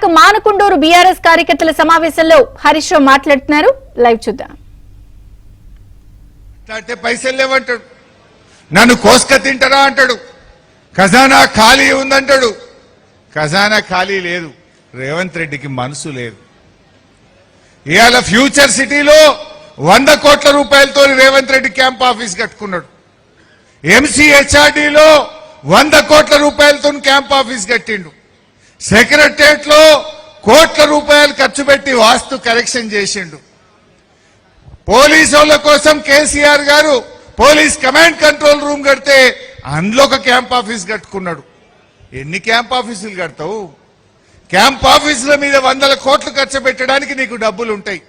Visakha Manakondur BRS కార్యకర్తల సమావేశంలో హరీష్ రావు మాట్లాడుతున్నారు. లైవ్ చూద్దాం. పైసలు లేవంటాడు, నన్ను కోసుక తింటారా అంటాడు, ఖజానా ఖాళీ ఉందంటాడు. ఖజానా ఖాళీ లేదు, రేవంత్ రెడ్డికి మనసు లేదు. ఇవాళ ఫ్యూచర్ సిటీలో 100 కోట్ల రూపాయలతో రేవంత్ రెడ్డి క్యాంప్ ఆఫీస్ కట్టుకున్నాడు. ఎంసీహెచ్ఆర్డీలో 100 కోట్ల రూపాయలతో క్యాంప్ ఆఫీస్ కట్టిండు. సెక్రటరియట్ లో కోట్ల రూపాయలు ఖర్చు పెట్టి వాస్తు కరెక్షన్ చేసిండు. పోలీసుల కోసం కేసీఆర్ గారు పోలీస్ కమాండ్ కంట్రోల్ రూమ్ కడితే అందులో ఒక క్యాంప్ ఆఫీస్ కట్టుకున్నాడు. ఎన్ని క్యాంప్ ఆఫీసులు కడతావు? క్యాంప్ ఆఫీసుల మీద 100 కోట్లు ఖర్చు పెట్టడానికి నీకు డబ్బులు ఉంటాయి.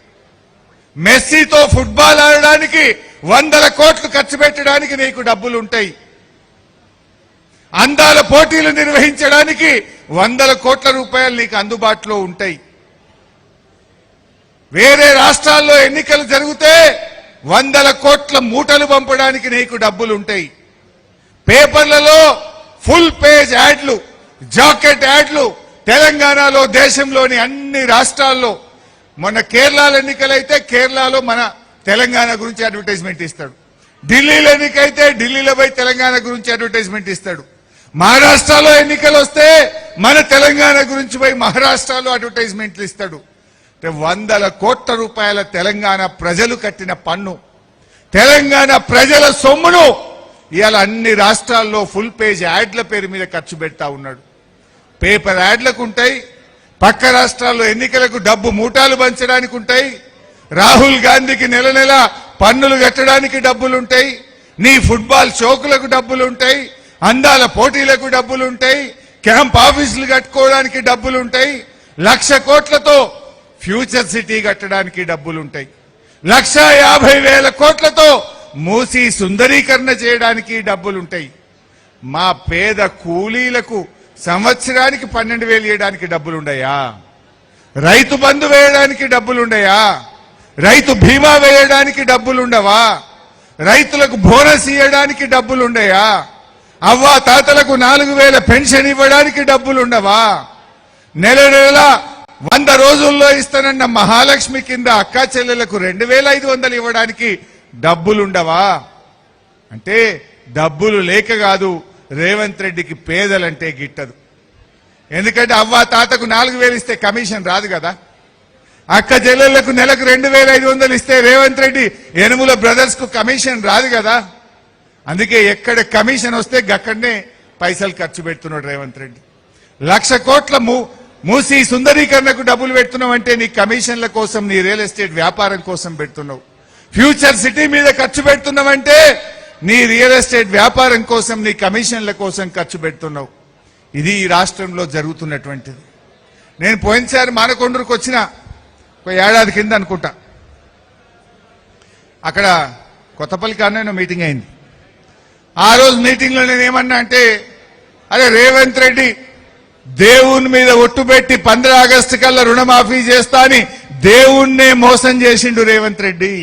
మెస్సీతో ఫుట్బాల్ ఆడడానికి 100 కోట్లు ఖర్చు పెట్టడానికి నీకు డబ్బులు ఉంటాయి. అందాల పోటీలు నిర్వహించడానికి 100 కోట్ల రూపాయలు నీకు అందుబాటులో ఉంటాయి. వేరే రాష్ట్రాల్లో ఎన్నికలు జరిగితే 100 కోట్ల మూటలు పంపడానికి నీకు డబ్బులు ఉంటాయి. పేపర్లలో ఫుల్ పేజ్ యాడ్లు, జాకెట్ యాడ్లు తెలంగాణలో, దేశంలోని అన్ని రాష్ట్రాల్లో. మొన్న కేరళలో ఎన్నికలైతే కేరళలో మన తెలంగాణ గురించి అడ్వర్టైజ్మెంట్ ఇస్తాడు. ఢిల్లీలో ఎన్నికైతే ఢిల్లీలో పోయి తెలంగాణ గురించి అడ్వర్టైజ్మెంట్ ఇస్తాడు. మహారాష్ట్రలో ఎన్నికలు వస్తే మన తెలంగాణ గురించి పోయి మహారాష్ట్రలో అడ్వర్టైజ్మెంట్లు ఇస్తాడు. 100 కోట్ల రూపాయల తెలంగాణ ప్రజలు కట్టిన పన్ను, తెలంగాణ ప్రజల సొమ్మును ఇవాళ అన్ని రాష్ట్రాల్లో ఫుల్ పేజ్ యాడ్ల పేరు మీద ఖర్చు పెడతా ఉన్నాడు. పేపర్ యాడ్లకు ఉంటాయి, పక్క రాష్ట్రాల్లో ఎన్నికలకు డబ్బు మూటాలు పంచడానికి ఉంటాయి, రాహుల్ గాంధీకి నెల నెల పన్నులు కట్టడానికి డబ్బులుంటాయి, నీ ఫుట్బాల్ షోకులకు డబ్బులుంటాయి, అందాల పోటీలకు డబ్బులుంటాయి, క్యాంప్ ఆఫీసులు కట్టుకోవడానికి డబ్బులుంటాయి, 1,00,000 కోట్లతో ఫ్యూచర్ సిటీ కట్టడానికి డబ్బులుంటాయి, 1,50,000 కోట్లతో మూసి సుందరీకరణ చేయడానికి డబ్బులుంటాయి. మా పేద కూలీలకు సంవత్సరానికి 12,000 ఇవ్వడానికి డబ్బులుండయా? రైతు బంధు వేయడానికి డబ్బులుండయా? రైతు బీమా వేయడానికి డబ్బులుండవా? రైతులకు బోనస్ ఇవ్వడానికి డబ్బులుండయా? అవ్వ తాతలకు 4,000 పెన్షన్ ఇవ్వడానికి డబ్బులుండవా? నెల నెల 100 రోజుల్లో ఇస్తానన్న మహాలక్ష్మి కింద అక్కా చెల్లెలకు 2,500 ఇవ్వడానికి డబ్బులుండవా? అంటే డబ్బులు లేక కాదు, రేవంత్ రెడ్డికి పేదలంటే గిట్టదు. ఎందుకంటే అవ్వ తాతకు 4,000 ఇస్తే కమిషన్ రాదు కదా, అక్క చెల్లెళ్లకు నెలకు 2,500 ఇస్తే రేవంత్ రెడ్డి యనుమల బ్రదర్స్ కు కమిషన్ రాదు కదా. అందుకే ఎక్కడ కమిషన్ వస్తే అక్కడనే పైసలు ఖర్చు పెడుతున్నాడు రేవంత్ రెడ్డి. 1,00,000 కోట్ల మూసి సుందరీకరణకు డబ్బులు పెడుతున్నావు అంటే నీ కమిషన్ల కోసం, నీ రియల్ ఎస్టేట్ వ్యాపారం కోసం పెడుతున్నావు. ఫ్యూచర్ సిటీ మీద ఖర్చు పెడుతున్నావంటే నీ రియల్ ఎస్టేట్ వ్యాపారం కోసం, నీ కమిషన్ల కోసం ఖర్చు పెడుతున్నావు. ఇది ఈ రాష్ట్రంలో జరుగుతున్నటువంటిది. నేను పోయినసారి మానకొండూరుకు వచ్చిన ఒక ఏడాది కింద అనుకుంటా, అక్కడ కొత్తపల్లి కారణంగా మీటింగ్ అయింది. ఆ రోజు మీటింగ్ లో నేనేమన్నా అంటే, అరే రేవంత్ రెడ్డి దేవుని మీద ఒట్టు పెట్టి 15 ఆగస్టు కల్లా రుణమాఫీ చేస్తా అని దేవుణ్ణే మోసం చేసిండు రేవంత్ రెడ్డి.